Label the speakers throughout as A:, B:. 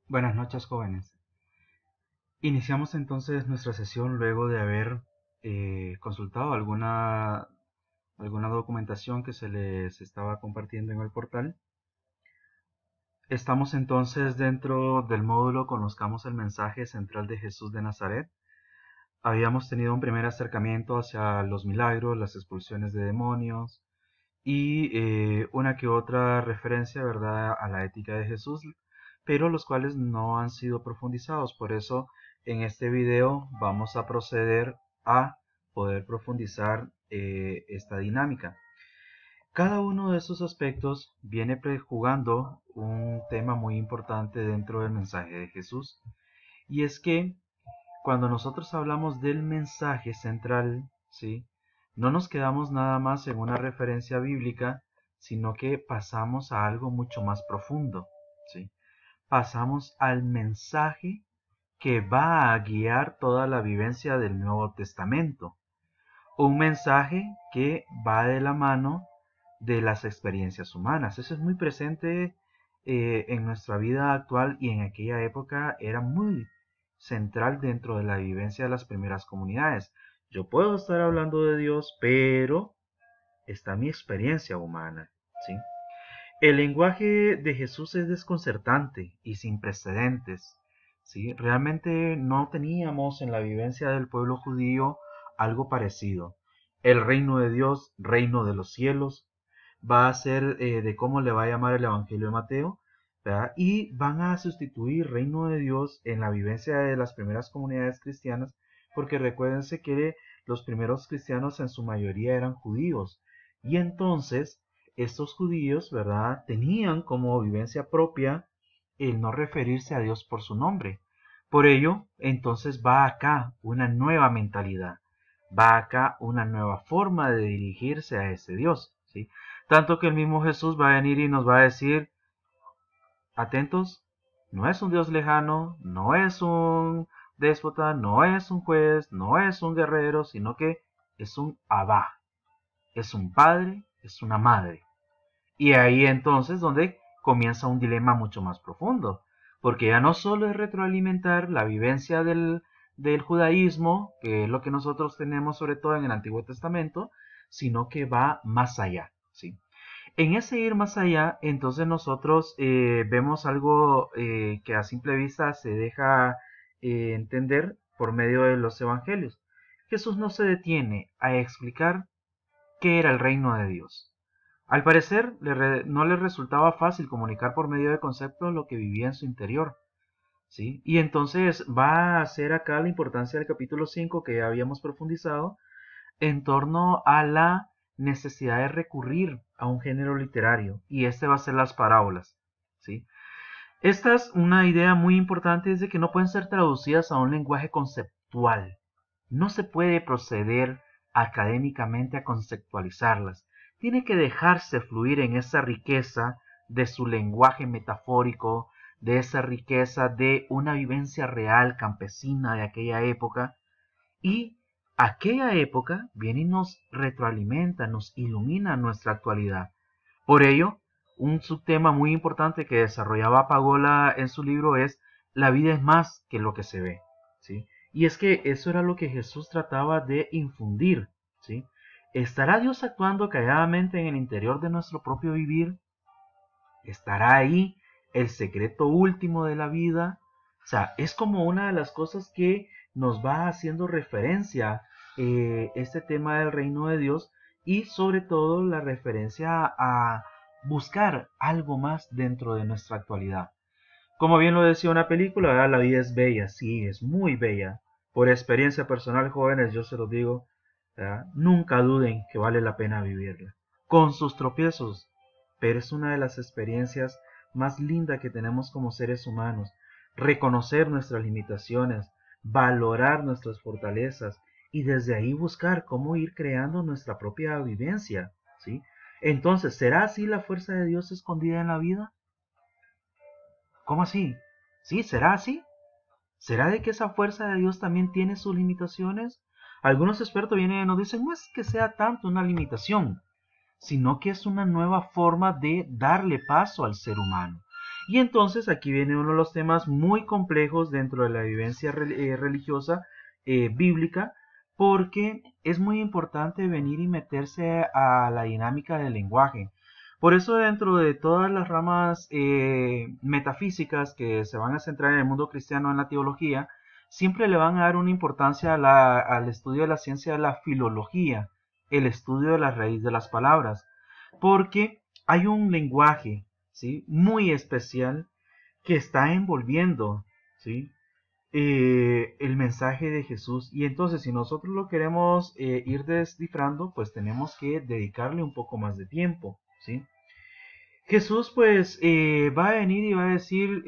A: Buenas noches, jóvenes. Iniciamos entonces nuestra sesión luego de haber consultado alguna documentación que se les estaba compartiendo en el portal. Estamos entonces dentro del módulo Conozcamos el mensaje central de Jesús de Nazaret. Habíamos tenido un primer acercamiento hacia los milagros, las expulsiones de demonios y una que otra referencia, ¿verdad?, a la ética de Jesús, pero los cuales no han sido profundizados. Por eso, en este video vamos a proceder a poder profundizar esta dinámica. Cada uno de estos aspectos viene prejugando un tema muy importante dentro del mensaje de Jesús, y es que cuando nosotros hablamos del mensaje central, ¿sí?, no nos quedamos nada más en una referencia bíblica, sino que pasamos a algo mucho más profundo, ¿sí? Pasamos al mensaje que va a guiar toda la vivencia del Nuevo Testamento. Un mensaje que va de la mano de las experiencias humanas. Eso es muy presente en nuestra vida actual, y en aquella época era muy central dentro de la vivencia de las primeras comunidades. Yo puedo estar hablando de Dios, pero está mi experiencia humana, ¿sí? El lenguaje de Jesús es desconcertante y sin precedentes, ¿sí? Realmente no teníamos en la vivencia del pueblo judío algo parecido. El reino de Dios, reino de los cielos, va a ser de cómo le va a llamar el Evangelio de Mateo, ¿verdad? Y van a sustituir reino de Dios en la vivencia de las primeras comunidades cristianas, porque recuérdense que los primeros cristianos en su mayoría eran judíos, y entonces estos judíos, ¿verdad?, tenían como vivencia propia el no referirse a Dios por su nombre. Por ello, entonces va acá una nueva mentalidad, va acá una nueva forma de dirigirse a ese Dios, ¿sí? Tanto que el mismo Jesús va a venir y nos va a decir, atentos, no es un Dios lejano, no es un déspota, no es un juez, no es un guerrero, sino que es un Abba, es un padre, es una madre. Y ahí entonces donde comienza un dilema mucho más profundo, porque ya no solo es retroalimentar la vivencia del judaísmo, que es lo que nosotros tenemos sobre todo en el Antiguo Testamento, sino que va más allá, ¿sí? En ese ir más allá, entonces nosotros vemos algo que a simple vista se deja entender por medio de los evangelios. Jesús no se detiene a explicar qué era el reino de Dios. Al parecer, no le resultaba fácil comunicar por medio de conceptos lo que vivía en su interior, ¿sí? Y entonces va a hacer acá la importancia del capítulo 5 que ya habíamos profundizado en torno a la necesidad de recurrir a un género literario, y este va a ser las parábolas, ¿sí? Esta es una idea muy importante, es de que no pueden ser traducidas a un lenguaje conceptual. No se puede proceder académicamente a conceptualizarlas. Tiene que dejarse fluir en esa riqueza de su lenguaje metafórico, de esa riqueza de una vivencia real campesina de aquella época, y aquella época viene y nos retroalimenta, nos ilumina nuestra actualidad. Por ello, un subtema muy importante que desarrollaba Pagola en su libro es la vida es más que lo que se ve, ¿sí? Y es que eso era lo que Jesús trataba de infundir, ¿sí? ¿Estará Dios actuando calladamente en el interior de nuestro propio vivir? ¿Estará ahí el secreto último de la vida? O sea, es como una de las cosas que nos va haciendo referencia este tema del reino de Dios, y sobre todo la referencia a buscar algo más dentro de nuestra actualidad. Como bien lo decía una película, ¿verdad? La vida es bella, sí, es muy bella. Por experiencia personal, jóvenes, yo se los digo, ¿verdad? Nunca duden que vale la pena vivirla. Con sus tropiezos, pero es una de las experiencias más lindas que tenemos como seres humanos. Reconocer nuestras limitaciones, valorar nuestras fortalezas y desde ahí buscar cómo ir creando nuestra propia vivencia, ¿sí? Entonces, ¿será así la fuerza de Dios escondida en la vida? ¿Cómo así? ¿Sí? ¿Será así? ¿Será de que esa fuerza de Dios también tiene sus limitaciones? Algunos expertos vienen y nos dicen, no es que sea tanto una limitación, sino que es una nueva forma de darle paso al ser humano. Y entonces aquí viene uno de los temas muy complejos dentro de la vivencia religiosa bíblica, porque es muy importante venir y meterse a la dinámica del lenguaje. Por eso dentro de todas las ramas metafísicas que se van a centrar en el mundo cristiano, en la teología, siempre le van a dar una importancia al estudio de la ciencia de la filología, el estudio de la raíz de las palabras, porque hay un lenguaje, ¿sí?, muy especial que está envolviendo, ¿sí?, el mensaje de Jesús. Y entonces, si nosotros lo queremos ir descifrando, pues tenemos que dedicarle un poco más de tiempo, ¿sí? Jesús pues va a venir y va a decir,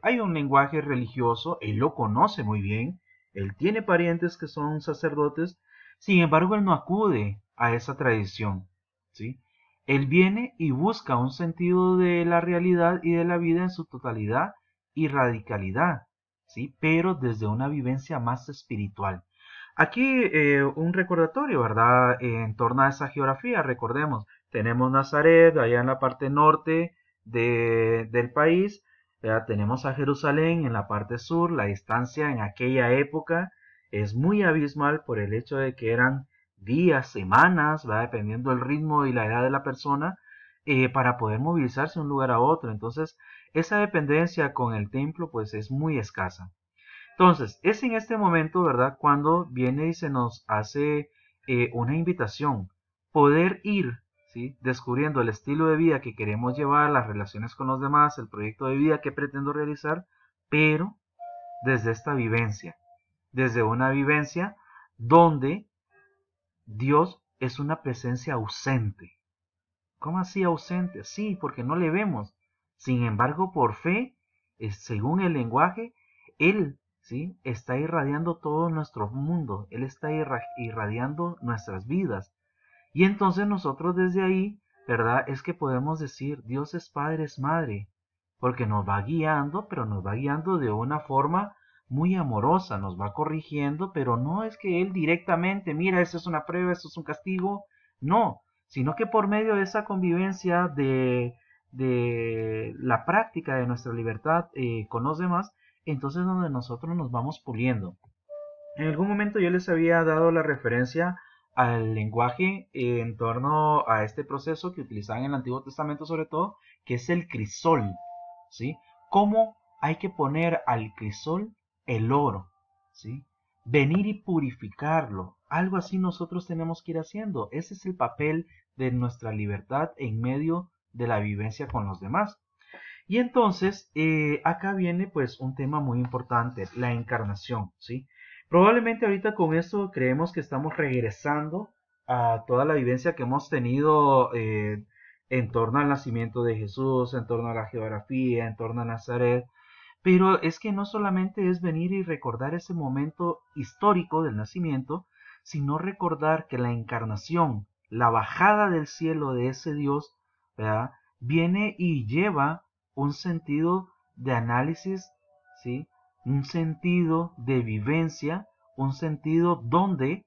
A: hay un lenguaje religioso, él lo conoce muy bien, él tiene parientes que son sacerdotes, sin embargo él no acude a esa tradición, ¿sí? Él viene y busca un sentido de la realidad y de la vida en su totalidad y radicalidad, ¿sí? Pero desde una vivencia más espiritual. Aquí un recordatorio, ¿verdad? En torno a esa geografía, recordemos, tenemos Nazaret, allá en la parte norte del país, ¿verdad? Tenemos a Jerusalén en la parte sur, la distancia en aquella época es muy abismal por el hecho de que eran días, semanas, ¿verdad? Dependiendo del ritmo y la edad de la persona, para poder movilizarse de un lugar a otro. Entonces, esa dependencia con el templo pues es muy escasa. Entonces, es en este momento, ¿verdad?, cuando viene y se nos hace una invitación, poder ir, ¿sí?, descubriendo el estilo de vida que queremos llevar, las relaciones con los demás, el proyecto de vida que pretendo realizar, pero desde esta vivencia, desde una vivencia donde Dios es una presencia ausente. ¿Cómo así ausente? Sí, porque no le vemos. Sin embargo, por fe, según el lenguaje, Él, ¿sí?, está irradiando todo nuestro mundo. Él está irradiando nuestras vidas. Y entonces nosotros desde ahí, ¿verdad? Es que podemos decir, Dios es Padre, es Madre. Porque nos va guiando, pero nos va guiando de una forma muy amorosa. Nos va corrigiendo, pero no es que Él directamente, mira, esto es una prueba, esto es un castigo. No, sino que por medio de esa convivencia de la práctica de nuestra libertad con los demás, entonces donde nosotros nos vamos puliendo. En algún momento yo les había dado la referencia al lenguaje en torno a este proceso que utilizaban en el Antiguo Testamento sobre todo, que es el crisol, ¿sí? ¿Cómo hay que poner al crisol el oro, ¿sí? Venir y purificarlo. Algo así nosotros tenemos que ir haciendo. Ese es el papel de nuestra libertad en medio de la vivencia con los demás. Y entonces, acá viene pues un tema muy importante, la encarnación, ¿sí? Probablemente ahorita con esto creemos que estamos regresando a toda la vivencia que hemos tenido en torno al nacimiento de Jesús, en torno a la geografía, en torno a Nazaret, pero es que no solamente es venir y recordar ese momento histórico del nacimiento, sino recordar que la encarnación, la bajada del cielo de ese Dios, ¿verdad?, viene y lleva un sentido de análisis, ¿sí?, un sentido de vivencia, un sentido donde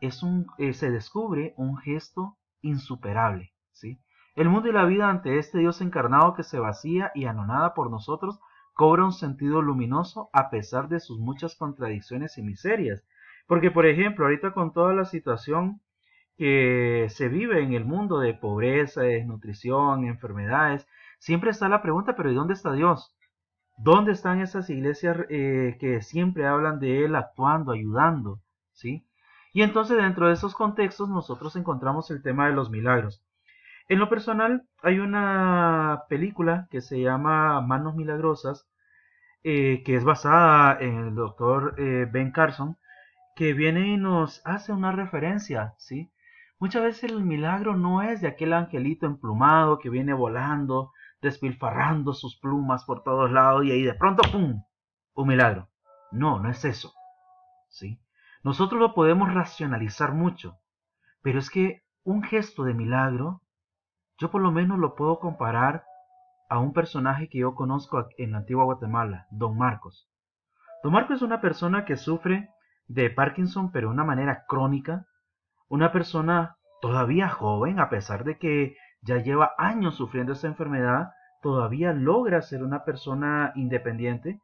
A: se descubre un gesto insuperable, ¿sí? El mundo y la vida ante este Dios encarnado que se vacía y anonada por nosotros cobra un sentido luminoso a pesar de sus muchas contradicciones y miserias. Porque, por ejemplo, ahorita con toda la situación que se vive en el mundo de pobreza, de desnutrición, enfermedades, siempre está la pregunta, pero ¿y dónde está Dios? ¿Dónde están esas iglesias que siempre hablan de Él actuando, ayudando? ¿Sí? Y entonces dentro de esos contextos nosotros encontramos el tema de los milagros. En lo personal hay una película que se llama Manos Milagrosas, que es basada en el doctor Ben Carson, que viene y nos hace una referencia, ¿sí? Muchas veces el milagro no es de aquel angelito emplumado que viene volando, despilfarrando sus plumas por todos lados y ahí de pronto ¡pum!, un milagro. No, no es eso, ¿sí? Nosotros lo podemos racionalizar mucho, pero es que un gesto de milagro, yo por lo menos lo puedo comparar a un personaje que yo conozco en la antigua Guatemala, Don Marcos. Don Marcos es una persona que sufre de Parkinson, pero de una manera crónica, una persona todavía joven, a pesar de que ya lleva años sufriendo esta enfermedad, todavía logra ser una persona independiente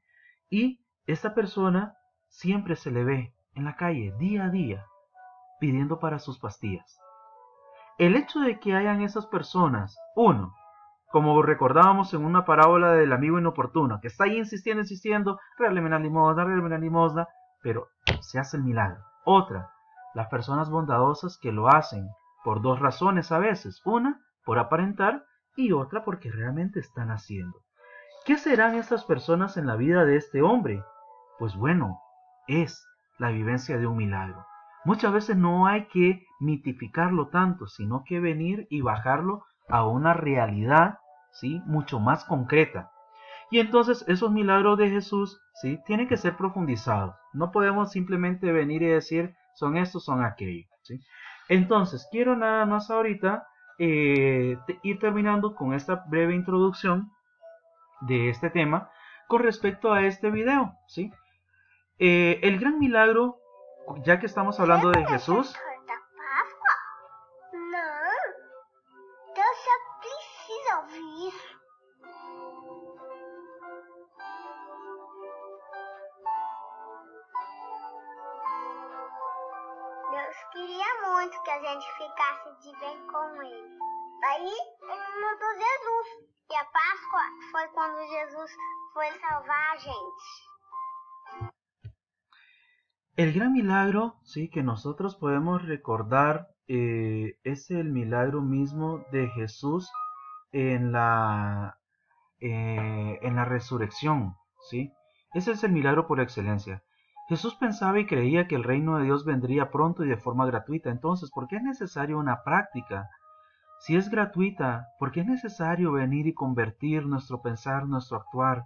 A: y esta persona siempre se le ve en la calle día a día pidiendo para sus pastillas. El hecho de que hayan esas personas, uno, como recordábamos en una parábola del amigo inoportuno, que está ahí insistiendo, regáleme una limosna, pero se hace el milagro. Otra, las personas bondadosas que lo hacen por dos razones a veces. Una, por aparentar, y otra porque realmente están haciendo. ¿Qué serán estas personas en la vida de este hombre? Pues bueno, es la vivencia de un milagro. Muchas veces no hay que mitificarlo tanto, sino que venir y bajarlo a una realidad, ¿sí?, mucho más concreta. Y entonces esos milagros de Jesús, ¿sí?, tienen que ser profundizados. No podemos simplemente venir y decir, son estos, son aquellos, ¿sí? Entonces, quiero nada más ahorita ir terminando con esta breve introducción de este tema con respecto a este video, ¿sí? El gran milagro, ya que estamos hablando de Jesús.
B: Não, Deus só precisa ouvir isso. Deus queria muito que a gente ficasse de bem com ele. Aí ele mandou Jesus. E a Páscoa foi quando Jesus foi salvar a gente.
A: El gran milagro, sí, que nosotros podemos recordar es el milagro mismo de Jesús en la resurrección, ¿sí? Ese es el milagro por excelencia. Jesús pensaba y creía que el reino de Dios vendría pronto y de forma gratuita. Entonces, ¿por qué es necesario una práctica? Si es gratuita, ¿por qué es necesario venir y convertir nuestro pensar, nuestro actuar?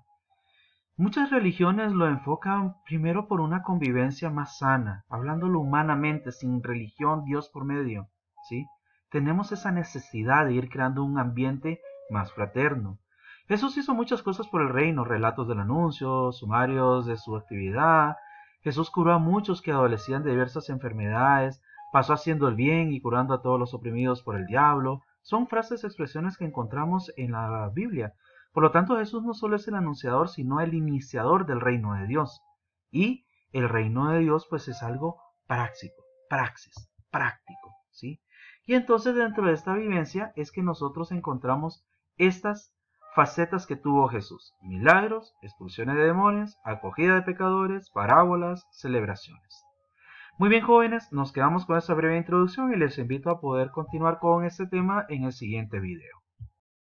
A: Muchas religiones lo enfocan primero por una convivencia más sana, hablándolo humanamente, sin religión, Dios por medio, ¿sí? Tenemos esa necesidad de ir creando un ambiente más fraterno. Jesús hizo muchas cosas por el reino, relatos del anuncio, sumarios de su actividad. Jesús curó a muchos que adolecían de diversas enfermedades, pasó haciendo el bien y curando a todos los oprimidos por el diablo. Son frases, expresiones que encontramos en la Biblia. Por lo tanto, Jesús no solo es el anunciador, sino el iniciador del reino de Dios. Y el reino de Dios, pues, es algo práctico, ¿sí? Y entonces, dentro de esta vivencia, es que nosotros encontramos estas facetas que tuvo Jesús: milagros, expulsiones de demonios, acogida de pecadores, parábolas, celebraciones. Muy bien, jóvenes, nos quedamos con esta breve introducción y les invito a poder continuar con este tema en el siguiente video.